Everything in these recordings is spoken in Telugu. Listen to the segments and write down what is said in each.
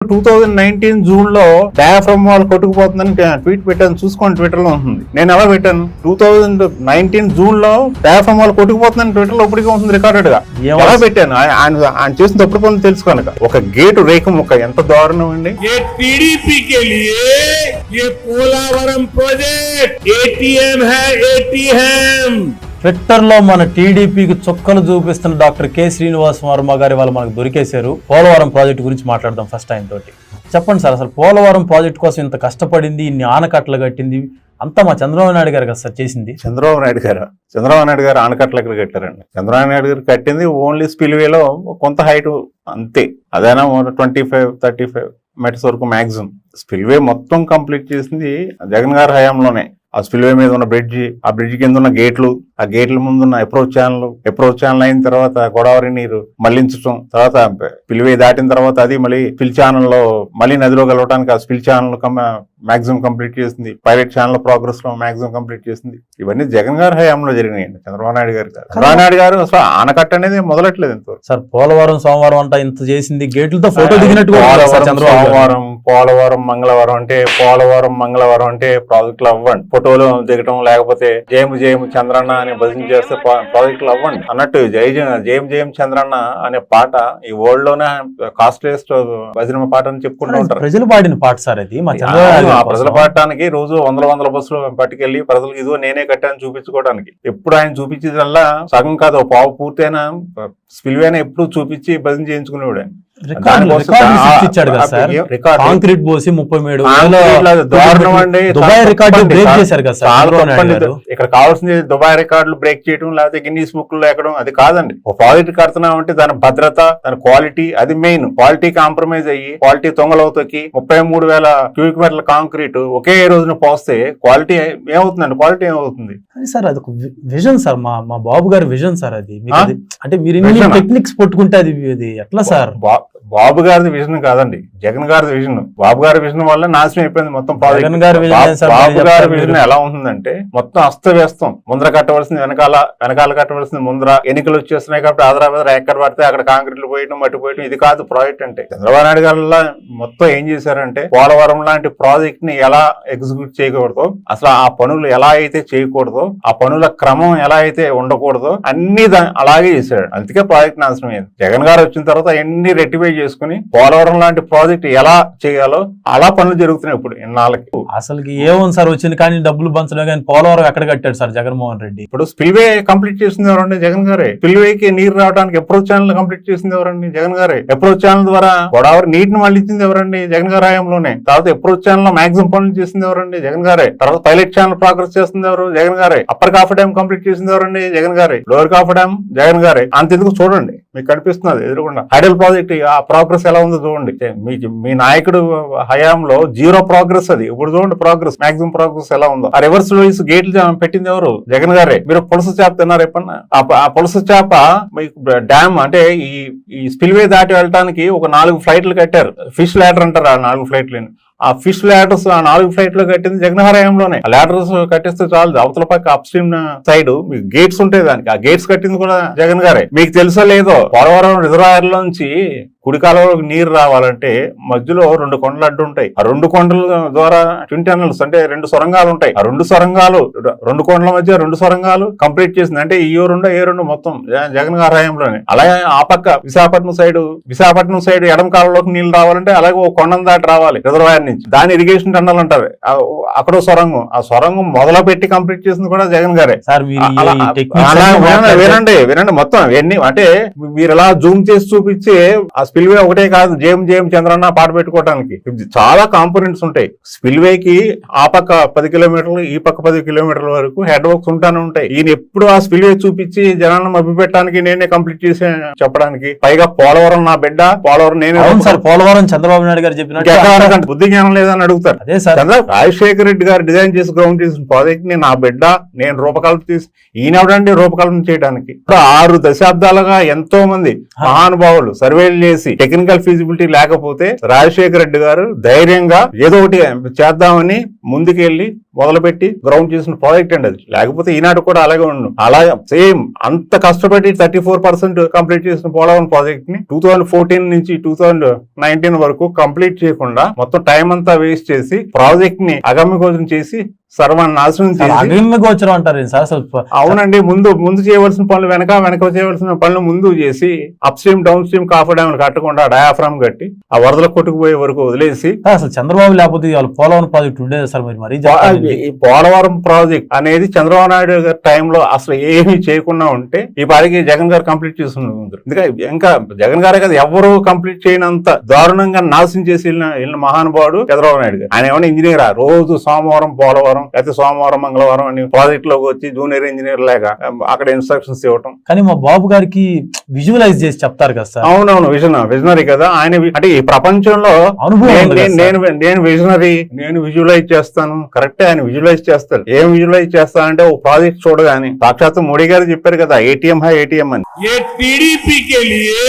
2019 జూన్ లో డయాఫ్రమ్ వాల్ కొట్టుకుపోతుందని ట్వీట్ పెట్టాను, చూసుకోండి ట్విట్టర్ లో ఉంటుంది. నేను ఎలా పెట్టాను? 2019 జూన్ లో డయాఫ్రమ్ వాల్ కొట్టుకుపోతుందని ట్విట్టర్ లో ఇప్పటికీ ఉంటుంది రికార్డెడ్ గా. ఎలా పెట్టాను? ఆయన చేసిన తప్పుడు పనులు తెలుసుకోనక. ఒక గేటు రేఖ ముక్క ఎంత దారుణం అండి. TDP Polavaram project ATM high ATM. Twitter లో మన టీడీపీకి చుక్కలు చూపిస్తున్న డాక్టర్ కె శ్రీనివాస్ వర్మ గారి వాళ్ళు మనకు దొరికేశారు. పోలవరం ప్రాజెక్టు గురించి మాట్లాడదాం ఫస్ట్ ఆయన తోటి. చెప్పండి సార్, అసలు పోలవరం ప్రాజెక్టు కోసం ఇంత కష్టపడింది, ఇన్ని ఆనకట్టలు కట్టింది అంతా మా చంద్రబాబు నాయుడు గారు కదా సార్ చేసింది. చంద్రబాబు నాయుడు గారు ఆనకట్టలు ఎక్కడ కట్టారండి? చంద్రబాబు నాయుడు గారు కట్టింది ఓన్లీ స్పిల్వేలో కొంత హైట్ అంతే. అదైనా 25-35 మీటర్స్ వరకు మ్యాక్సిమం. స్పిల్వే మొత్తం కంప్లీట్ చేసింది జగన్ గారి హయాంలోనే. ఆ స్పిల్వే మీద ఉన్న బ్రిడ్జి, ఆ బ్రిడ్జి కింద ఉన్న గేట్లు, ఆ గేట్ల ముందున్న అప్రోచ్ ఛానల్ అయిన తర్వాత గోదావరి నీరు మళ్లించడం, తర్వాత స్పిల్వే దాటిన తర్వాత అది మళ్ళీ స్పిల్ ఛానల్ లో మళ్ళీ నదిలో కలవడానికి ఆ స్పిల్ ఛానల్ మాక్సిమం కంప్లీట్ చేసింది. పైలట్ ఛానల్ ప్రోగ్రెస్ లో మాక్సిమం కంప్లీట్ చేసింది. ఇవన్నీ జగన్ గారి హయాంలో జరిగినాయండి, చంద్రబాబు నాయుడు గారు. చంద్రబాబు నాయుడు గారు అసలు ఆనకట్ట అనేది మొదలట్లేదు ఇంతవరకు. సార్ పోలవరం సోమవారం అంతా ఇంత చేసింది, గేట్లతో ఫోటో దిగినట్టు పోలవరం మంగళవారం అంటే ప్రాజెక్టులు అవ్వండి, ఫోటోలు దిగటం, లేకపోతే జయము చంద్రన్న అని భజన చేస్తే ప్రాజెక్టులు అవ్వండి అన్నట్టు. జయం చంద్రన్న అనే పాట ఈ వరల్డ్ లోనే కాస్ట్లీయెస్ట్ భజన పాట అని చెప్పుకుంటూ ఉంటారు. ప్రజలు పాడిన పాట సార్ అది. ఆ ప్రజలు పాడటానికి రోజు వందల బస్సులు పట్టుకెళ్లి ప్రజలకు ఇదిగో నేనే కట్టాను చూపించుకోవడానికి. ఎప్పుడు ఆయన చూపించేదల్లా సగం కాదు, పావు పూర్తయినా స్పిల్వేనా ఎప్పుడు చూపించి భజన చేయించుకునేవాడు. కాంక్రీట్ పోసి 37 దుబాయ్ రికార్డు బ్రేక్ చేశారు కదా సార్. ఇక్కడ కావాల్సింది దుబాయ్ రికార్డులు బ్రేక్ చేయడం, లేకపోతే గిన్నీస్ బుక్ లో ఎక్కడం, అది కాదండి. ఒక ప్రాజెక్ట్ కడుతున్నామంటే దాని భద్రత, దాని క్వాలిటీ, అది మెయిన్. క్వాలిటీ కాంప్రమైజ్ అయ్యి క్వాలిటీ తొంగలవుతోకి 33,000 క్యూబిక్ మీటర్ల కాంక్రీట్ ఒకే రోజున పోస్తే క్వాలిటీ ఏమవుతుంది సార్? అది ఒక విజన్ సార్, మా బాబు గారి విజన్ సార్ అది. అంటే మీరు టెక్నిక్స్ పట్టుకుంటే అది ఎట్లా సార్? బాబు గారిది విజన్ కాదండి, జగన్ గారిది విజన్. బాబు గారి విజన్ వల్ల నాశనం అయిపోయింది మొత్తం ప్రాజెక్ట్. బాబు గారి విజన్ ఎలా ఉంటుందంటే మొత్తం అస్తవ్యస్తం. ముందర కట్టవలసింది వెనకాల కట్టవలసింది ముందర. ఎన్నికలు వచ్చేస్తున్నాయి కాబట్టి ఆదరా ఎక్కడ పడితే అక్కడ కాంక్రీట్లు పోయడం, మట్టి పోయడం, ఇది కాదు ప్రాజెక్ట్ అంటే. చంద్రబాబు నాయుడు గారు మొత్తం ఏం చేశారంటే పోలవరం లాంటి ప్రాజెక్ట్ ని ఎలా ఎగ్జిక్యూట్ చేయకూడదో, అసలు ఆ పనులు ఎలా అయితే చేయకూడదో, ఆ పనుల క్రమం ఎలా అయితే ఉండకూడదో అన్ని అలాగే చేశాడు. అందుకే ప్రాజెక్ట్ నాశనం అయింది. జగన్ గారు వచ్చిన తర్వాత ఎన్ని రెక్టిఫై చేసుకుని పోలవరం లాంటి ప్రాజెక్ట్ ఎలా చేయాలో అలా పనులు జరుగుతున్నాయి ఇప్పుడు ఇన్నాళ్ళకి. అసలు ఏముంది సార్, వచ్చింది కానీ డబ్బులు పంచడం, కానీ పోలవరం ఎక్కడ కట్టాడు సార్ జగన్మోహన్ రెడ్డి? ఇప్పుడు స్పిల్వే కంప్లీట్ చేసింది ఎవరండి? జగన్ గారే. స్పిల్వేకి నీరు రావడానికి అప్రోచ్ ఛానల్ కంప్లీట్ చేసింది ఎవరండి? జగన్ గారే. అప్రోచ్ ఛానల్ ద్వారా గోదావరి నీటిని మళ్లించింది ఎవరండి? జగన్ గారి హయాంలోనే. తర్వాత అప్రోచ్ ఛానల్ లో మాక్సిమం పనులు చేసింది ఎవరండి? జగన్ గారే. తర్వాత పైలట్ ఛానల్ ప్రోగ్రెస్ చేస్తుంది ఎవరు? జగన్ గారే. అప్పర్ కాఫర్ డ్యామ్ కంప్లీట్ చేసింది ఎవరండి? జగన్ గారే. లోవర్ కాఫర్ డ్యామ్ జగన్ గారే. అంతెందుకు చూడండి, మీకు కనిపిస్తున్నది ఎదురుకుండా హైడల్ ప్రాజెక్ట్ ఆ ప్రోగ్రెస్ ఎలా ఉందో చూడండి. మీ నాయకుడు హయాంలో 0 ప్రోగ్రెస్ అది. ఇప్పుడు చూడండి ప్రోగ్రెస్, మాక్సిమం ప్రోగ్రెస్ ఎలా ఉందో. ఆ రివర్స్ లోయిస్ గేట్లు పెట్టింది ఎవరు? జగన్ గారే. మీరు పులస చేప తిన్నారు ఎప్పన్నా? ఆ పులస చేప మీకు డ్యామ్ అంటే ఈ స్పిల్వే దాటి వెళ్ళడానికి ఒక 4 ఫ్లైట్లు కట్టారు. ఫిష్ ల్యాడర్ అంటారు ఆ 4 ఫ్లైట్లని. ఆ ఫిష్ ల్యాడర్స్ ఆ 4 ఫ్లైట్లు కట్టింది జగన్ హయాంలోనే. ఆ ల్యాడర్స్ కట్టిస్తే చాలు, అవతల పక్క అప్ స్ట్రీమ్ సైడ్ మీకు గేట్స్ ఉంటాయి దానికి. ఆ గేట్స్ కట్టింది కూడా జగన్ గారే. మీకు తెలుసో లేదో, పోలవరం రిజర్వాయర్ లోంచి కుడి కాలువలోకి నీరు రావాలంటే మధ్యలో 2 కొండలు అడ్డు ఉంటాయి. ఆ 2 కొండల ద్వారా ట్విన్ టనల్స్ అంటే 2 సొరంగాలు ఉంటాయి. ఆ 2 సొరంగాలు 2 కొండల మధ్య 2 సొరంగాలు కంప్లీట్ చేసింది. అంటే ఏ రెండు మొత్తం జగన్ గారి హయాంలోనే. అలాగే ఆ పక్క విశాఖపట్నం సైడ్ ఎడమ కాలంలోకి నీళ్లు రావాలంటే అలాగే ఒక కొండను దాటి రావాలి రిజర్వాయర్ నుంచి. దాని ఇరిగేషన్ టన్నల్ అంటారు. అక్కడ సొరంగం, ఆ సొరంగం మొదలు పెట్టి కంప్లీట్ చేసింది కూడా జగన్ గారే. వినండి మొత్తం ఎన్ని అంటే మీరు ఎలా జూమ్ చేసి చూపించి ఆ స్పిల్వే ఒకటే కాదు, జేఎం చంద్రన్న పాట పెట్టుకోవడానికి చాలా కాంపోనెంట్స్ ఉంటాయి. స్పిల్వేకి ఆ పక్క 10 కిలోమీటర్లు, ఈ పక్క 10 కిలోమీటర్ల వరకు హెడ్ వర్క్స్ ఉంటానే ఉంటాయి. ఈయన ఎప్పుడు ఆ స్పిల్వే చూపించి జనాలను మభ్య పెట్టడానికి, నేనే కంప్లీట్ చేసి చెప్పడానికి. పైగా పోలవరం నా బిడ్డ, పోలవరం నేనే. పోలవరం చంద్రబాబు నాయుడు గారు చెప్పినట్టు బుద్ధి జ్ఞానం లేదని అడుగుతారు. రాజశేఖర రెడ్డి గారు డిజైన్ చేసి గ్రౌండ్ చేసిన ప్రాజెక్ట్ ని నా బిడ్డ నేను రూపకల్పన చేసి, ఈయనవడండి రూపకల్పన చేయడానికి. 6 దశాబ్దాలుగా ఎంతో మంది మహానుభావులు సర్వేలు చేసి చేసి టెక్నికల్ ఫీజిబిలిటీ లేకపోతే రాజశేఖర రెడ్డి గారు ధైర్యంగా ఏదో ఒకటి చేద్దామని ముందుకెళ్లి మొదలుపెట్టి గ్రౌండ్ చేసిన ప్రాజెక్ట్ అండి అది. లేకపోతే ఈనాడు కూడా అలాగే ఉండు. అలా సేమ్ అంత కష్టపడి 34% కంప్లీట్ చేసిన పోలవరం ప్రాజెక్ట్ ని 2014 నుంచి 2019 వరకు కంప్లీట్ చేయకుండా మొత్తం టైం అంతా వేస్ట్ చేసి ప్రాజెక్ట్ ని అగమ్యగోచరం చేసి సర్వనాశనం చేసి అగ్నిగోచరం అంటారు సార్ అసలు. అవునండి, ముందు చేయవలసిన పనులు వెనక చేయవలసిన పనులు ముందు చేసి up stream down stream coffer dam కట్టకుండా డయాఫ్రామ్ కట్టి ఆ వరదలు కొట్టుకుపోయే వరకు వదిలేసి అసలు చంద్రబాబు లేకపోతే ఇవాళ పోలవరం ప్రాజెక్ట్ ఉండేది సార్. మరి ఈ పోలవరం ప్రాజెక్ట్ అనేది చంద్రబాబు నాయుడు గారి టైంలో అసలు ఏమీ చేయకుండా ఉంటే ఈ పాటికి జగన్ గారు కంప్లీట్ చేస్తున్నారు. ఎందుకంటే ఇంకా జగన్ గారే కదా ఎవరు కంప్లీట్ చేయనంత దారుణంగా నాశనం చేసి వెళ్ళిన మహానుభావుడు చంద్రబాబు నాయుడు గారు. ఆయన ఏమైనా ఇంజనీర్ రోజు సోమవారం పోలవరం లేకపోతే సోమవారం మంగళవారం అని ప్రాజెక్ట్ లోకి వచ్చి జూనియర్ ఇంజనీర్ లేక అక్కడ ఇన్స్ట్రక్షన్స్ ఇవ్వటం. కానీ మా బాబు గారికి విజువలైజ్ చేసి చెప్తారు కదా సార్. అవునవును, విజనరీ కదా ఆయన. అంటే ఈ ప్రపంచంలో నేను విజనరీ, నేను విజువలైజ్ చేస్తాను కరెక్ట్. ఆయన విజువలైజ్ చేస్తారు. ఏం విజువలైజ్ చేస్తానంటే ఓ ప్రాజెక్ట్ చూడగానే సాక్షాత్ మోడీ గారు చెప్పారు కదా ఏటీఎం హై ఏటీఎం అని. ये टीडीपी के लिए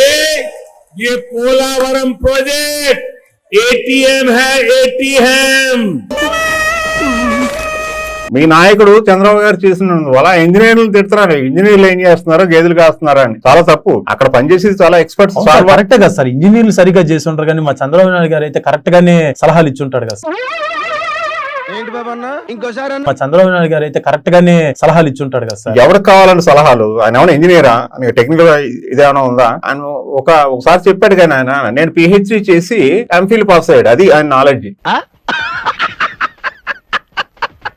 ये पोलावरम प्रोजेक्ट एटीएम है एटीएम। మీ నాయకుడు చంద్రబాబు గారు చేసినందువల్ల ఇంజనీర్లు తిడుతున్నారు. ఇంజనీర్లు ఏం చేస్తున్నారు, గేదెలు కాస్తున్నారా అని. చాలా తప్పు. అక్కడ పనిచేసేది చాలా ఎక్స్పర్ట్స్. కరెక్టే కదా సార్, ఇంజనీర్లు సరిగ్గా చేసి ఉంటారు. కానీ మా చంద్రబాబు నాయుడు గారు అయితే కరెక్ట్ గానే సలహాలు ఇచ్చి ఉంటాడు కదా సార్. మా చంద్రబాబు నాయుడు గారు అయితే కరెక్ట్ గానే సలహాలు ఇచ్చి ఉంటాడు కదా సార్. ఎవరికి కావాలని సలహాలు? ఆయన ఏమైనా ఇంజనీరా? టెక్నికల్ ఇదేమైనా ఉందా? ఆయన ఒకసారి చెప్పాడు కానీ ఆయన నేను పిహెచ్డి చేసి ఎంఫిల్ పాస్ అయ్యాడు. అది ఆయన నాలెడ్జ్.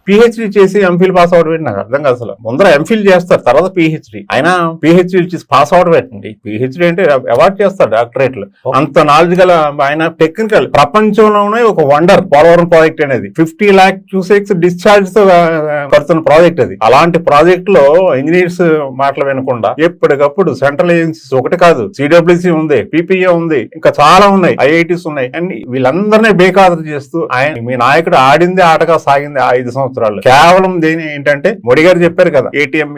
పిహెచ్డి చేసి ఎంఫిల్ పాస్ అవడం ఏంటి నాకు అర్థం కాదు అసలు. ముందర ఎంఫిల్ చేస్తారు, తర్వాత పిహెచ్డి. ఆయన పిహెచ్డి చేసి పాస్ అవడం ఏంటండి? పిహెచ్డి అంటే అవార్డు చేస్తారు డాక్టరేట్లు. అంత నాలెడ్జ్ గల ఆయన టెక్నికల్. ప్రపంచంలోనే ఒక వండర్ పోలవరం ప్రాజెక్ట్ అనేది 50 lakh క్యూసెక్స్ డిశ్చార్జ్ తో కడుతున్న ప్రాజెక్ట్ అది. అలాంటి ప్రాజెక్ట్ లో ఇంజనీర్స్ మాటలు వినకుండా ఎప్పటికప్పుడు సెంట్రల్ ఏజెన్సీస్ ఒకటి కాదు, సిడబ్ల్యూసీ ఉంది, పీపీఏ ఉంది, ఇంకా చాలా ఉన్నాయి, ఐఐటీస్ ఉన్నాయి. అండ్ వీళ్ళందరినీ బేఖాతరు చేస్తూ ఆయన మీ నాయకుడు ఆడిందే ఆటగా సాగింది 5 సంవత్సరాలు. కేవలం దేని ఏంటంటే మోడీ గారు చెప్పారు కదా ఏటీఎం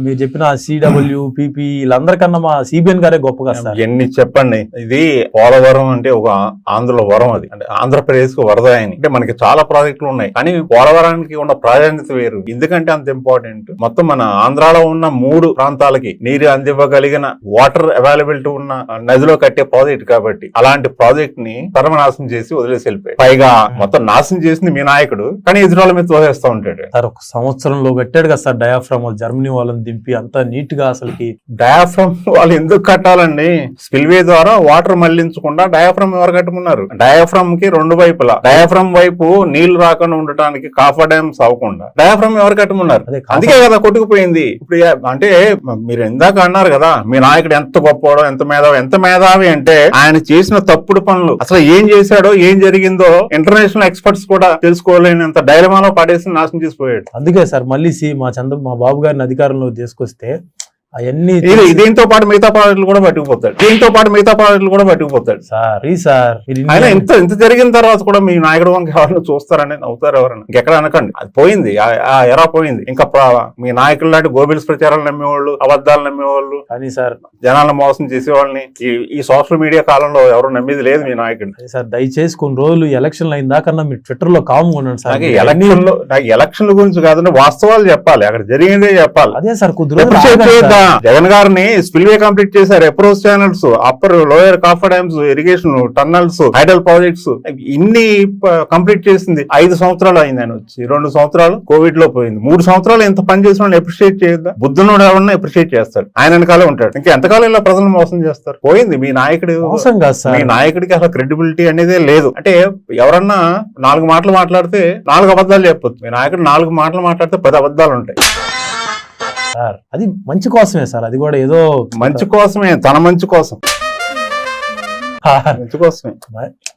మీరు చెప్పిన సిడబ్ల్యూ పీపీ వీళ్ళందరికన్నా మా సిబిఎన్ గారే గొప్పగా ఎన్ని చెప్పండి. ఇది పోలవరం అంటే ఒక ఆంధ్ర వరం. అది అంటే ఆంధ్రప్రదేశ్ కు వరద అని. అంటే మనకి చాలా ప్రాజెక్టులు ఉన్నాయి కానీ పోలవరానికి ఉన్న ప్రాధాన్యత వేరు. ఎందుకంటే అంత ఇంపార్టెంట్. మొత్తం మన ఆంధ్రాలో ఉన్న 3 ప్రాంతాలకి నీరు అందివ్వగలిగిన వాటర్ అవైలబిలిటీ ఉన్న నదిలో కట్టే ప్రాజెక్ట్ కాబట్టి అలాంటి ప్రాజెక్ట్ ని సర్వనాశనం చేసి వదిలేసి వెళ్ళిపోయి పైగా మొత్తం నాశనం చేసింది మీ నాయకుడు. కానీ ఎదురాల మీద తోసేస్తా ఉంటాడు సార్. ఒక సంవత్సరంలో కట్టాడు కదా సార్ డయాఫ్రామ్. జర్మనీ వాళ్ళని దింపి అంత నీట్ గా. అసలుకి డయాఫ్రామ్ వాళ్ళు ఎందుకు కట్టాలండి? స్పిల్వే ద్వారా వాటర్ మళ్లించకుండా డయాఫ్రామ్ ఎవరు కట్టుకున్నారు? డయాఫ్రామ్ కి 2 వైపులా డయాఫ్రామ్ వైపు నీళ్లు రాకుండా ఉండటానికి కాఫర్ డ్యామ్స్ అవ్వకుండా డయాఫ్రామ్ ఎవరు కట్టుకున్నారు? అందుకే కదా కొట్టుకుపోయింది. ఇప్పుడు అంటే మీరు ఇందాక అన్నారు కదా మీ నాయకుడు ఎంత గొప్పవాడో, ఎంత మేధావి అంటే ఆయన చేసిన తప్పుడు పనులు అసలు ఏం చేశాడో ఏం జరిగిందో ఇంటర్నేషనల్ ఎక్స్పర్ట్స్ కూడా తెలుసుకోలేనంత డైలమాలో పడేసి నాశనం చేసిపోయాడు. అందుకే సార్ మళ్ళీ మా బాబు గారిని అధికారంలో తీసుకొస్తే అవన్నీ దీంతో పాటు మిగతా ప్రాజెక్టులు కూడా పట్టుకుపోతాడు. సార్ ఆయన ఇంత జరిగిన తర్వాత కూడా మీ నాయకుడు వంక ఎవరైనా చూస్తారని నవ్వుతారు ఎవరైనా. ఇంకెక్కడ అనకండి, అది పోయింది, ఆ ఎరా పోయింది. ఇంకా మీ నాయకులు లాంటి గోబిల్స్ ప్రచారాలు నమ్మేవాళ్ళు, అబద్ధాలు నమ్మేవాళ్ళు, కానీ సార్ జనాలను మోసం చేసేవాళ్ళని ఈ సోషల్ మీడియా కాలంలో ఎవరు నమ్మేది లేదు మీ నాయకుడిని. సార్ దయచేసి కొన్ని రోజులు ఎలక్షన్లు అయిన దాకన్నా మీరు ట్విట్టర్ లో కామ్ ఉండండి సార్. నాకు ఎలక్షన్ల గురించి కాదండి, వాస్తవాలు చెప్పాలి, అక్కడ జరిగిందే చెప్పాలి. అదే సార్ కొద్ది జగన్ గారిని స్పిల్వే కంప్లీట్ చేశారు. Approach channels, upper lower copper dams, irrigation, tunnels, hydel projects ఇన్ని కంప్లీట్ చేసింది 5 సంవత్సరాలు అయింది. ఆయన వచ్చి 2 సంవత్సరాలు కోవిడ్ లో పోయింది. 3 సంవత్సరాలు ఎంత పని చేసిన వాళ్ళని అప్రిషియేట్ చేయొద్దా? బుద్ధునుడు ఎవరన్నా అప్రిషియేట్ చేస్తాడు. ఆయన వెనకాలే ఉంటాడు. ఇంకా ఎంతకాలం ఇలా ప్రజలను మోసం చేస్తారు? పోయింది మీ నాయకుడు. మీ నాయకుడికి అసలు క్రెడిబిలిటీ అనేదే లేదు. అంటే ఎవరన్నా 4 మాటలు మాట్లాడితే 4 అబద్ధాలు చెప్పొచ్చు. మీ నాయకుడు 4 మాటలు మాట్లాడితే 10 అబద్ధాలు ఉంటాయి. సార్ అది మంచి కోసమే సార్. అది కూడా ఏదో మంచి కోసమే, తన మంచి కోసం.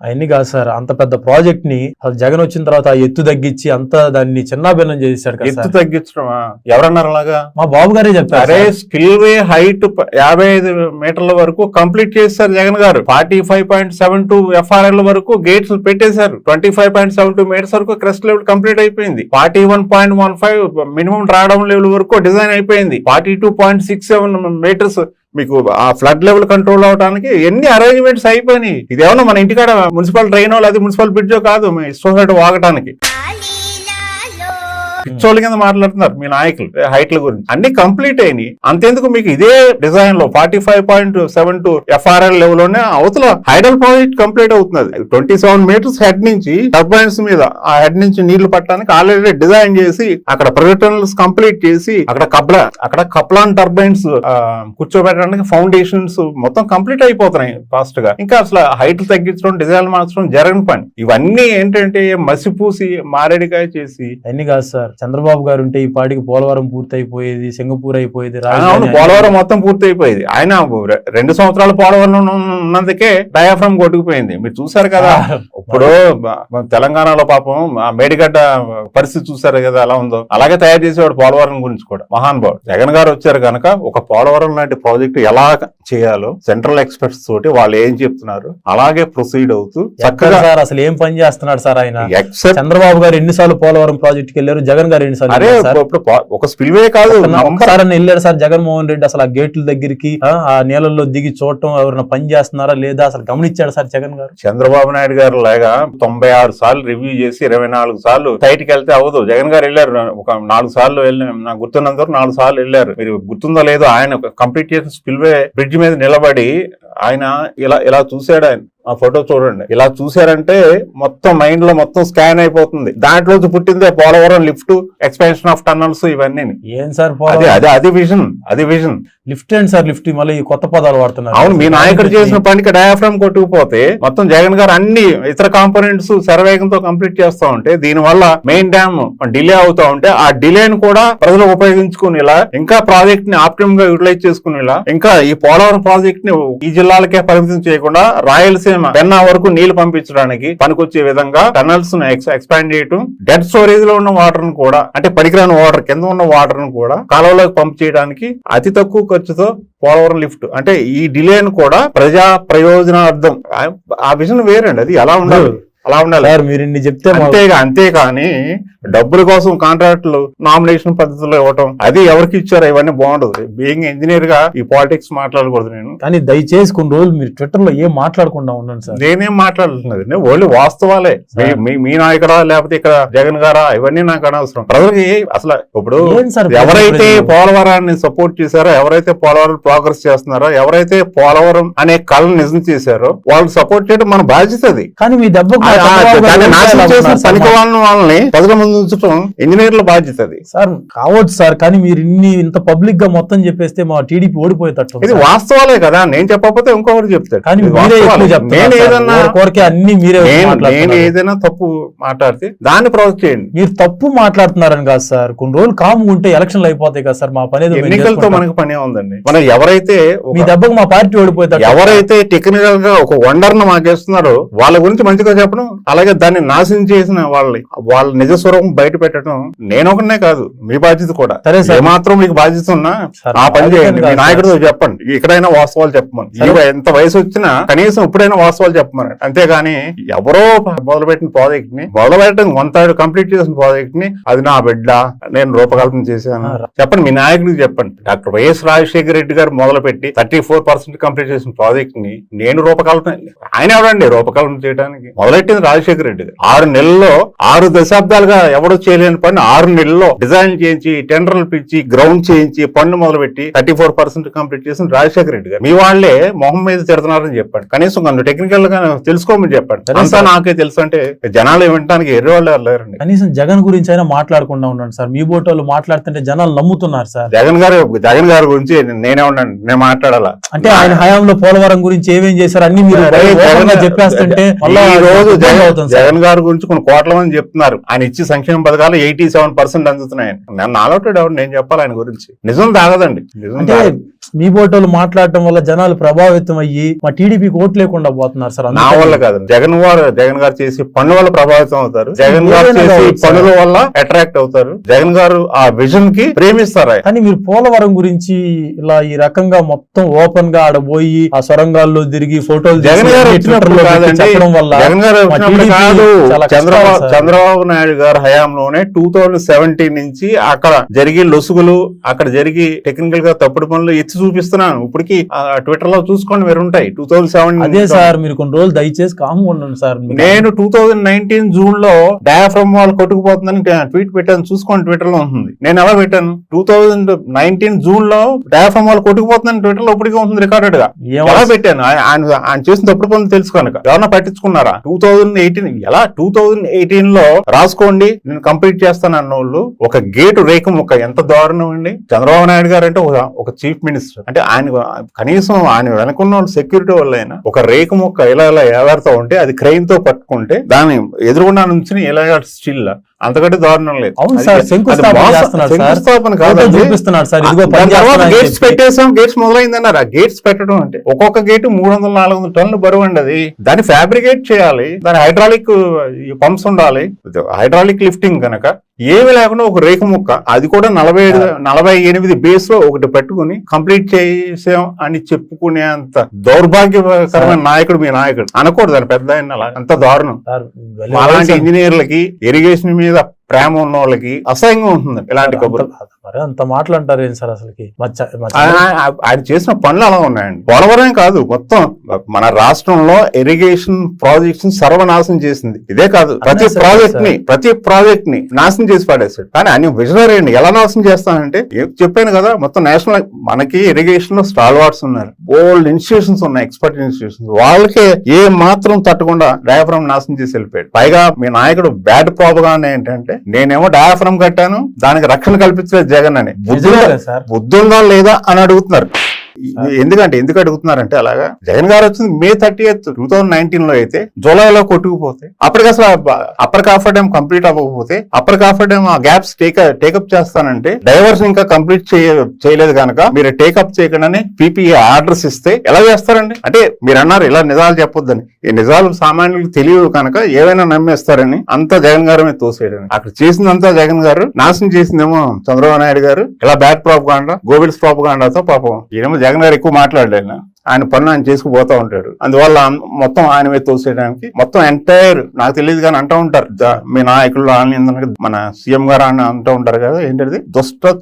అవన్నీ కాదు సార్. అంత పెద్ద ప్రాజెక్ట్ ని జగన్ వచ్చిన తర్వాత ఎత్తు తగ్గించి అంతా దాన్ని చిన్నాభిన్నం చేశాడు. ఎత్తు తగ్గించడమా? ఎవరన్నారు అలాగా? మా బాబు గారే చెప్పారు. అరే స్పిల్ వే హైట్ 55 మీటర్ల వరకు కంప్లీట్ చేశారు జగన్ గారు. 45.72 FRL వరకు గేట్స్ పెట్టేశారు. 25.72 మీటర్స్ వరకు క్రెస్ట్ లెవెల్ కంప్లీట్ అయిపోయింది. 41.15 మినిమం డ్రాడౌన్ లెవెల్ వరకు డిజైన్ అయిపోయింది. 42.67 మీటర్స్ మీకు ఆ ఫ్లడ్ లెవెల్ కంట్రోల్ అవడానికి ఎన్ని అరేంజ్మెంట్స్ అయిపోయినాయి. ఇదేమన్నా మన ఇంటికాడ మున్సిపల్ ట్రైనో లేదా మున్సిపల్ బ్రిడ్జో కాదు మీ ఇష్టం వాగటానికి. పిచ్చోళ్ళ కింద మాట్లాడుతున్నారు మీ నాయకులు హైట్ల గురించి. అన్ని కంప్లీట్ అయినాయి. అంతేందుకు మీకు ఇదే డిజైన్ లో 45.72 FRL లెవెల్ లోనే అవతల హైడల్ ప్రాజెక్ట్ కంప్లీట్ అవుతున్నది. 27 మీటర్స్ హెడ్ నుంచి టర్బైన్స్ మీద ఆ హెడ్ నుంచి నీళ్లు పట్టడానికి ఆల్రెడీ డిజైన్ చేసి అక్కడ ప్రొజెక్టర్స్ కంప్లీట్ చేసి అక్కడ కప్లాన్ టర్బైన్స్ కూర్చోబెట్టడానికి ఫౌండేషన్స్ మొత్తం కంప్లీట్ అయిపోతున్నాయి ఫాస్ట్ గా. ఇంకా అసలు హైట్ తగ్గించడం డిజైన్ మార్చడం జరగని పని. ఇవన్నీ ఏంటంటే మసిపూసి మారేడికాయ చేసి అన్ని కాదు సార్. చంద్రబాబు గారు ఉంటే ఈ పాటికి పోలవరం పూర్తి అయిపోయేది, సింగపూర్ అయిపోయేది, పోలవరం మొత్తం పూర్తి అయిపోయేది. ఆయన 2 సంవత్సరాలు పోలవరం ఉన్నందుకే డయాఫ్రమ్ కొట్టుకుపోయింది. మీరు చూసారు కదా. ఇప్పుడు తెలంగాణలో పాపం మేడిగడ్డ పరిస్థితి చూసారు కదా ఎలా ఉందో. అలాగే తయారు చేసేవాడు పోలవరం గురించి కూడా మహానుభావుడు. జగన్ గారు వచ్చారు కనుక ఒక పోలవరం లాంటి ప్రాజెక్ట్ ఎలా చేయాలో సెంట్రల్ ఎక్స్పర్ట్స్ తోటి వాళ్ళు ఏం చెప్తున్నారు అలాగే ప్రొసీడ్ అవుతూ చక్కగా సార్ అసలు ఏం పని చేస్తున్నాడు సార్ ఆయన. చంద్రబాబు గారు ఎన్నిసార్లు పోలవరం ప్రాజెక్ట్కి వెళ్ళారు, జగన్ గారు అరే ఇప్పుడు ఒక స్పిల్వే కాదు వెళ్ళాడు సార్ జగన్మోహన్ రెడ్డి. అసలు ఆ గేట్ల దగ్గరికి ఆ నీళ్ళల్లో దిగి చూడటం ఎవరైనా పని చేస్తున్నారా లేదా అసలు గమనించాడు సార్ జగన్ గారు. చంద్రబాబు నాయుడు గారు లాగా 96 సార్లు రివ్యూ చేసి 24 సార్లు సైట్కి వెళ్తే అవ్వదు. జగన్ గారు వెళ్ళారు ఒక 4 సార్లు నాకు గుర్తున్నంత 4 సార్లు వెళ్ళారు. మీరు గుర్తుందో లేదో ఆయన కంప్లీట్ చేసిన స్పిల్వే బ్రిడ్జ్ మీద నిలబడి ఆయన ఇలా చూశాడు. ఆయన ఆ ఫోటో చూడండి. ఇలా చూసారంటే మొత్తం మైండ్ లో మొత్తం స్కాన్ అయిపోతుంది. దాంట్లో పుట్టిందే Polavaram lift, expansion of tunnels ఇవన్నీ. ఏం సార్ అది vision lift and sir lift మళ్ళీ కొత్త పదాలు వాడుతున్నారు. అవును, మీ నాయకుడు చేసిన పనికి డయాఫ్రామ్ కొట్టుకుపోతే మొత్తం జగన్ గారు అన్ని ఇతర కాంపోనెంట్స్ శరవేగంతో కంప్లీట్ చేస్తా ఉంటే దీనివల్ల మెయిన్ డ్యామ్ డిలే అవుతా ఉంటే ఆ డిలేని కూడా ప్రజలు ఉపయోగించుకునేలా ఇంకా ప్రాజెక్ట్ ని ఆప్టిమమ్ గా యూటిలైజ్ చేసుకునేలా ఇంకా ఈ పోలవరం ప్రాజెక్ట్ ని ఈ జిల్లాలకే పరిమితం చేయకుండా రాయలసీమ పెన్నా వరకు నీళ్లు పంపించడానికి పనికొచ్చే విధంగా టనల్స్ ను ఎక్స్పాండ్ చేయడం, డెడ్ స్టోరేజ్ లో ఉన్న వాటర్ ను కూడా అంటే పనికిరాని వాటర్ కింద ఉన్న వాటర్ ను కూడా కాలువలోకి పంప్ చేయడానికి అతి తక్కువ ఖర్చుతో పోలవరం లిఫ్ట్ అంటే ఈ డిలేను కూడా ప్రజా ప్రయోజనార్థం. ఆ విజన్ వేరండి. అది ఎలా ఉండాలి అలా ఉండాలి. మీరు ఇన్ని చెప్తే అంతేకాని డబ్బుల కోసం కాంట్రాక్టులు నామినేషన్ పద్ధతిలో ఇవ్వటం అది ఎవరికి ఇచ్చారో ఇవన్నీ బాగుండదు. బీయింగ్ ఇంజనీర్ గా ఈ పాలిటిక్స్ మాట్లాడకూడదు నేను. కానీ దయచేసి కొన్ని రోజులు మీరు ట్విట్టర్ లో ఏం మాట్లాడకుండా ఉండండి సార్. నేనేం మాట్లాడుతున్నది ఓన్లీ వాస్తవాలే. మీ నాయకుడా లేకపోతే ఇక్కడ జగన్ గారా ఇవన్నీ నాకు అనవసరం. ప్రజలకి అసలు ఇప్పుడు ఎవరైతే పోలవరాన్ని సపోర్ట్ చేశారో, ఎవరైతే పోలవరం ప్రోగ్రెస్ చేస్తున్నారో, ఎవరైతే పోలవరం అనే కళను నిజం చేశారో వాళ్ళు సపోర్ట్ చేయడం మన బాధ్యత. అది కానీ మీ దెబ్బ పనికి వాళ్ళని ప్రజల ముందు ఉంచడం ఇంజనీర్ల బాధ్యత. అది సార్ కావచ్చు సార్, కానీ మీరు ఇంత పబ్లిక్ గా మొత్తం చెప్పేస్తే మా టీడీపీ ఓడిపోయేటట్టు. ఇది వాస్తవాలే కదా. నేను చెప్పకపోతే ఇంకొకరు చెప్తాడు. కానీ నేను ఏదైనా తప్పు మాట్లాడితే దాన్ని ప్రొజెక్ట్ చేయండి. మీరు తప్పు మాట్లాడుతున్నారని కాదు సార్. కొన్ని రోజులు కాము ఉంటే ఎలక్షన్లు అయిపోతాయి కదా సార్. మా పని ఎన్నికలతో మనకు పనే ఉందండి. మనం ఎవరైతే మీ దెబ్బకు మా పార్టీ ఓడిపోతారు, ఎవరైతే టెక్నికల్ గా ఒక వండర్ ను మాకు చేస్తున్నారో వాళ్ళ గురించి మంచిగా చెప్పడం, అలాగే దాన్ని నాశనం చేసిన వాళ్ళ నిజ స్వరూపం బయట పెట్టడం నేను ఒకనే కాదు మీ బాధ్యత కూడా. ఏమాత్రం మీకు బాధ్యత ఉన్నా ఆ పని చేయండి. మీ నాయకుడితో చెప్పండి, ఇక్కడైనా వాస్తవాలు చెప్పమని. ఎంత వయసు వచ్చినా కనీసం ఇప్పుడైనా వాస్తవాలు చెప్పమని. అంతేగాని ఎవరో మొదలుపెట్టిన ప్రాజెక్ట్ ని మొదలుపెట్టడం 1/3 కంప్లీట్ చేసిన ప్రాజెక్ట్ ని అది నా బిడ్డ నేను రూపకల్పన చేశాను చెప్పండి. మీ నాయకుడికి చెప్పండి. డాక్టర్ వైఎస్ రాజశేఖర రెడ్డి గారు మొదలుపెట్టి 34% కంప్లీట్ చేసిన ప్రాజెక్ట్ ని నేను రూపకల్పన, ఆయన ఎవడండి రూపకల్పన చేయడానికి? మొదలెట్టింది రాజశేఖర రెడ్డి గారు. 6 నెలల్లో 6 దశాబ్దాలుగా ఎవడో చేయలేని పని 6 నెలల్లో డిజైన్ చేయించి, టెండర్లు పిలిచి, గ్రౌండ్ చేయించి, పన్ను మొదలుపెట్టి 34% కంప్లీట్ చేసిన రాజశేఖర రెడ్డి గారు. మీ వాళ్లే మొహం మీద తిడుతున్నారని చెప్పండి. కనీసం నన్ను టెక్నికల్ గా తెలుసుకోమని చెప్పండి. అంతా నాకే తెలుసు అంటే జనాలు వినడానికి ఎర్రి వాళ్ళు లేరండి. కనీసం జగన్ గురించి అయినా మాట్లాడకుండా ఉండండి సార్. మీ బోటోళ్ళు మాట్లాడుతుంటే జనాలు నమ్ముతున్నారు సార్. జగన్ గారి గురించి నేనే ఉండండి, నేను మాట్లాడాలా అంటే ఆయన హయాంలో పోలవరం గురించి ఏమేం చేశారు అన్ని మీరు చెప్పేస్తుంటే జగన్ గారి గురించి కొన్ని కోట్ల మంది చెప్తున్నారు. ఆయన ఇచ్చి సంక్షేమ పథకాలు 87% అందుతున్నాయని. నన్ను ఆలోటెడ్ అవును, నేను చెప్పాలి ఆయన గురించి. నిజం తాగదండి. అంటే మీ బోటోళ్ళు మాట్లాడటం వల్ల జనాలు ప్రభావితం అయ్యి మా టీడీపీకి ఓట్లు లేకుండా పోతున్నారు సార్. నా వల్ల కాదు, జగన్ గారు చేసి పన్ను వల్ల ప్రభావితం అవుతారు. జగన్ గారు చేసి పన్నుల వల్ల అట్రాక్ట్ అవుతారు. జగన్ గారు ఆ విజన్ కి ప్రేమిస్తారు. కానీ మీరు పోలవరం గురించి ఇలా ఈ రకంగా మొత్తం ఓపెన్ గా ఆడబోయి ఆ సొరంగాల్లో తిరిగి ఫోటోలు జగన్ గారు చెప్పడం వల్ల జగన్ గారు వచ్చినప్పుడు TDP కాదు, చాలా కష్టం సార్. చంద్రబాబు నాయుడు గారు హయాంలోనే 2017 నుంచి అక్కడ జరిగే లొసుగులు, అక్కడ జరిగి టెక్నికల్ గా తప్పుడు పనులు ఎత్తి చూపిస్తున్నాను. ఇప్పటికి ట్విట్టర్ లో చూసుకోండి, మీరు ఉంటాయి. 2007 అదే సార్, మీరు కొన్ని రోజులు దయచేసి కామ్గా ఉండండి సార్. నేను 2019 జూన్ లో డయాఫ్రమ్ వాల్ కొట్టుకుపోతుందని ట్వీట్ పెట్టాను, చూసుకోండి, ట్విట్టర్ లో ఉంటుంది. నేను ఎలా పెట్టాను? 2019 జూన్ లో డయాఫ్రమ్ వాల్ కొట్టుకుపోతుందని ట్విట్టర్ లో ఇప్పటికీ ఉంటుంది రికార్డెడ్ గా. ఎలా పెట్టాను? ఆయన చేసిన తప్పుడు పనులు తెలుసు కనుక ఎవరన్నా పట్టించుకున్నారా? 2018 ఎలా 2018 లో రాసుకోండి, నేను కంప్లీట్ చేస్తాను అన్న వాళ్ళు ఒక గేటు రేఖ ముక్క ఎంత దారుణం అండి. చంద్రబాబు నాయుడు గారు అంటే ఒక చీఫ్ మినిస్టర్, అంటే ఆయన కనీసం ఆయన వెనకున్న వాళ్ళు సెక్యూరిటీ వాళ్ళు అయినా ఒక రేఖ ముక్క ఇలా ఎలాడుతూ ఉంటే అది క్రెయిన్ తో పట్టుకుంటే దాని ఎదురుగుండా నుంచి ఇలా స్టిల్ అంతకంటే దారుణం లేదు. అవును సార్, శంకుస్థాపన కాదు, చూపిస్తున్నాడు సార్. ఇదిగో గేట్స్ పెట్టేసాం, గేట్స్ మొదలైందన్నారు. ఆ గేట్స్ పెట్టడం అంటే ఒక్కొక్క గేటు 300-400 టన్నులు బరువు అండి. అది దాన్ని ఫ్యాబ్రికేట్ చేయాలి, దాని హైడ్రాలిక్ పంప్స్ ఉండాలి, హైడ్రాలిక్ లిఫ్టింగ్ కనుక ఏమి లేకుండా ఒక రేఖ ముక్క, అది కూడా 48 బేస్ లో ఒకటి పెట్టుకుని కంప్లీట్ చేసాం అని చెప్పుకునే అంత దౌర్భాగ్యకరమైన నాయకుడు మీ నాయకుడు అనకూడదు. అని పెద్ద అంత దారుణం. అలాంటి ఇంజనీర్లకి, ఇరిగేషన్ మీద ప్రేమ ఉన్న వాళ్ళకి అసహ్యంగా ఉంటుంది ఇలాంటి కబుర్లు. అంత మాటలు అంటారు ఏం సార్? అసలుకి ఆయన చేసిన పనులు అలా ఉన్నాయండి. పోలవరం కాదు, మొత్తం మన రాష్ట్రంలో ఇరిగేషన్ ప్రాజెక్ట్స్ సర్వనాశనం చేసింది. ఇదే కాదు, ప్రతి ప్రాజెక్ట్ ని నాశనం చేసి పడేస్తాడు. కానీ ఆయన విజనరీ అండి. ఎలా నాశనం చేస్తానంటే చెప్పాను కదా, మొత్తం నేషనల్ మనకి ఇరిగేషన్ లో స్టాల్ వార్డ్స్ ఉన్నారు, ఓల్డ్ ఇన్స్టిట్యూషన్స్ ఉన్నాయి, ఎక్స్పర్ట్ ఇన్స్టిట్యూషన్స్. వాళ్ళకే ఏ మాత్రం తట్టకుండా డయాఫ్రమ్ నాశనం చేసి వెళ్ళిపోయాడు. పైగా మీ నాయకుడు బ్యాడ్ ప్రాపగాండా ఏంటంటే, నేనేమో డయాఫ్రమ్ కట్టాను, దానికి రక్షణ కల్పించలేదు జగన్ అని. బుద్ధి ఉందా లేదా అని అడుగుతున్నారు. ఎందుకు అడుగుతున్నారంటే, అలాగా జగన్ గారు వచ్చింది May 30th 2019 లో అయితే జూలైలో కొట్టుకుపోతే, అప్పటికి అసలు అప్పర్ కాఫర్ డ్యామ్ కంప్లీట్ అవ్వకపోతే, అప్పర్ కాఫర్ డ్యామ్ ఆ గ్యాప్స్ టేకప్ చేస్తానంటే డైవర్షన్ ఇంకా కంప్లీట్ చేయలేదు కనుక మీరు టేకప్ చేయకుండానే PPA ఆర్డర్స్ ఇస్తే ఎలా చేస్తారండి? అంటే మీరు అన్నారు ఇలా నిజాలు చెప్పొద్దని. ఈ నిజాలు సామాన్యులకు తెలియదు కనుక ఏవైనా నమ్మేస్తారని అంతా జగన్ గారు మీద తోసేయడం. అక్కడ చేసిందంతా జగన్ గారు, నాశనం చేసిందేమో చంద్రబాబు నాయుడు గారు. ఇలా బ్యాడ్ ప్రాపగాండా, గోబెల్స్ ప్రాపగాండాతో పాపం ఈయనేమో జగన్ గారు ఎక్కువ మాట్లాడలేదు. ఆయన పనులు ఆయన చేసుకుపోతా ఉంటాడు. అందువల్ల మొత్తం ఆయన మీద తోసేయడానికి మొత్తం ఎంటైర్, నాకు తెలియదు కానీ అంటూ ఉంటారు మీ నాయకులు మన సీఎం గారు అని అంటూ ఉంటారు కదా, ఏంటది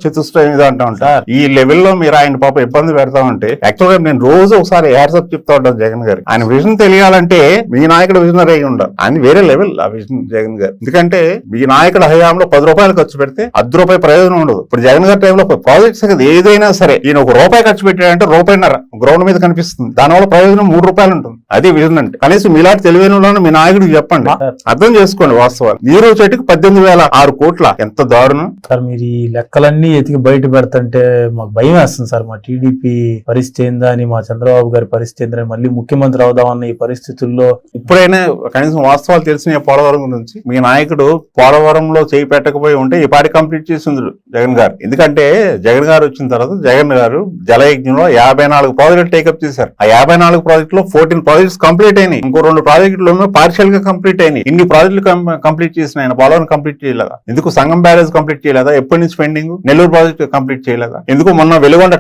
చతుష్ట ఏదో అంటూ ఉంటారు. ఈ లెవెల్లో మీరు ఆయన పాప ఇబ్బంది పెడతా ఉంటే, యాక్చువల్గా నేను రోజు ఒకసారి హ్యాట్సప్ చెప్తా ఉంటాను జగన్ గారు. ఆయన విజన్ తెలియాలంటే మీ నాయకుడు విజనరీ అయి ఉండాలి. ఆయన వేరే లెవెల్ ఆ విజన్ జగన్ గారు. ఎందుకంటే మీ నాయకుడు హయాంలో 10 రూపాయలు ఖర్చు పెడితే 10 రూపాయలు ప్రయోజనం ఉండదు. ఇప్పుడు జగన్ గారి టైంలో ప్రాజెక్ట్స్ ఏదైనా సరే ఈయన ₹1 ఖర్చు పెట్టాడంటే ₹1.5 గ్రౌండ్ మీద కనిపిస్తుంది. దానివల్ల ప్రయోజనం ₹3 ఉంటుంది. అదే విజన్ అంటే. కనీసం మీలాంటి తెలివైన మీ నాయకుడికి చెప్పండి, అర్థం చేసుకోండి వాస్తవాలు. నీరు చెట్టుకి 18,006 కోట్ల, ఎంత దారుణం సార్. మీరు ఈ లెక్కలన్నీ ఎతికి బయట పెడతంటే మాకు భయం వేస్తుంది సార్. మా టీడీపీ పరిస్థితి ఏందా అని, మా చంద్రబాబు గారి పరిస్థితి ఏందని, మళ్ళీ ముఖ్యమంత్రి అవుదామన్న ఈ పరిస్థితుల్లో ఇప్పుడైనా కనీసం వాస్తవాలు తెలిసిన పోలవరం గురించి. మీ నాయకుడు పోలవరంలో చేయి పెట్టకపోయి ఉంటే ఈ పాటి కంప్లీట్ చేసింది జగన్ గారు. ఎందుకంటే జగన్ గారు వచ్చిన తర్వాత జగన్ గారు జలయజ్ఞంలో 54 ప్రాజెక్టులు టేకప్ చేశారు. ఆ 54 ప్రాజెక్టులో 14 ప్రాజెక్ట్స్ కంప్లీట్ అయినాయి. ఇంకో 2 ప్రాజెక్టులు పార్షియల్ గా కంప్లీట్ అయినాయి. ఇన్ని ప్రాజెక్టులు కంప్లీట్ చేసిన ఆయన పోలవరం కంప్లీట్ చేయలేదా? ఎందుకు సంగం బ్యారేజ్ కంప్లీట్ చేయలేదా? ఎప్పటి నుంచి పెండింగ్? నెల్లూరు ప్రాజెక్ట్ కంప్లీట్ చేయలేదా? ఎందుకు మొన్న వెలుగొండ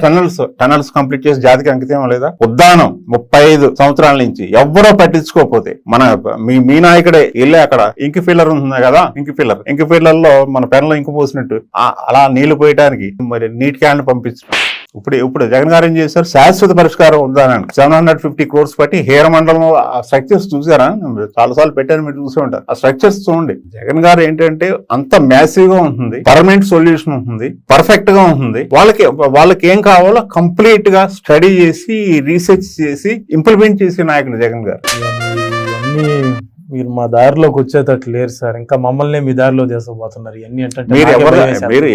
టనల్స్ కంప్లీట్ చేసి జాతికి అంకితం లేదా? ఉద్దానం 35 సంవత్సరాల నుంచి ఎవ్వరో పట్టించుకోకపోతే మీ నాయకుడే వెళ్ళి అక్కడ ఇంకి ఫిల్లర్ ఉంది కదా, ఇంకి ఫిల్లర్ లో మన పెన్లో ఇంకు పోసినట్టు అలా నీళ్లు పోయడానికి మరి నీటి క్యాన్ పంపించడం. ఇప్పుడు జగన్ గారు ఏం చేశారు? శాశ్వత పరిష్కారం ఉందానండి. 750 crores పట్టి హేర మండలంలో ఆ స్ట్రక్చర్స్ చూసారా? చాలా సార్లు పెట్టారు, మీరు చూసే ఉంటారు. ఆ స్ట్రక్చర్స్ చూడండి. జగన్ గారు ఏంటంటే అంత మ్యాసివ్ గా ఉంటుంది, పర్మనెంట్ సొల్యూషన్ ఉంటుంది, పర్ఫెక్ట్ గా ఉంటుంది. వాళ్ళకి ఏం కావాలో కంప్లీట్ గా స్టడీ చేసి, రీసెర్చ్ చేసి ఇంప్లిమెంట్ చేసే నాయకుడు జగన్ గారు. మీరు మా దారిలోకి వచ్చేటట్టు లేరు సార్. ఇంకా మమ్మల్ని మీ దారిలో తీసుకుపోతున్నారు. ఇవన్నీ మీరు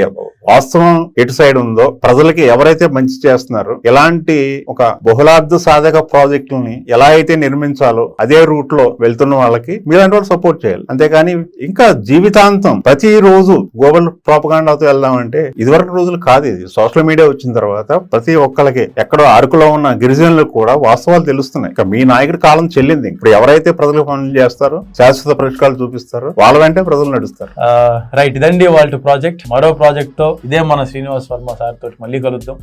వాస్తవం ఎటు సైడ్ ఉందో, ప్రజలకి ఎవరైతే మంచి చేస్తున్నారో, ఎలాంటి ఒక బహుళార్థ సాధక ప్రాజెక్టులని ఎలా అయితే నిర్మించాలో అదే రూట్ లో వెళ్తున్న వాళ్ళకి మీలాంటి వాళ్ళు సపోర్ట్ చేయాలి. అంతేకాని ఇంకా జీవితాంతం ప్రతిరోజు గ్లోబల్ ప్రాపగాండాతో వెళ్దామంటే ఇదివరకు రోజులు కాదు. ఇది సోషల్ మీడియా వచ్చిన తర్వాత ప్రతి ఒక్కరికి, ఎక్కడో అరకులో ఉన్న గిరిజనులకు కూడా వాస్తవాలు తెలుస్తున్నాయి. ఇక మీ నాయకుడి కాలం చెల్లింది. ఇప్పుడు ఎవరైతే ప్రజలకు పనులు చేస్తారో, శాశ్వత పరిష్కారాలు చూపిస్తారు, వాళ్ళ వెంటే ప్రజలు నడుస్తారు. రైట్, ఇదండి వాళ్ళ ప్రాజెక్ట్. మరో ప్రాజెక్ట్ తో ఇదే మన శ్రీనివాస్ వర్మ సార్ తోటి మళ్ళీ కలుద్దాం.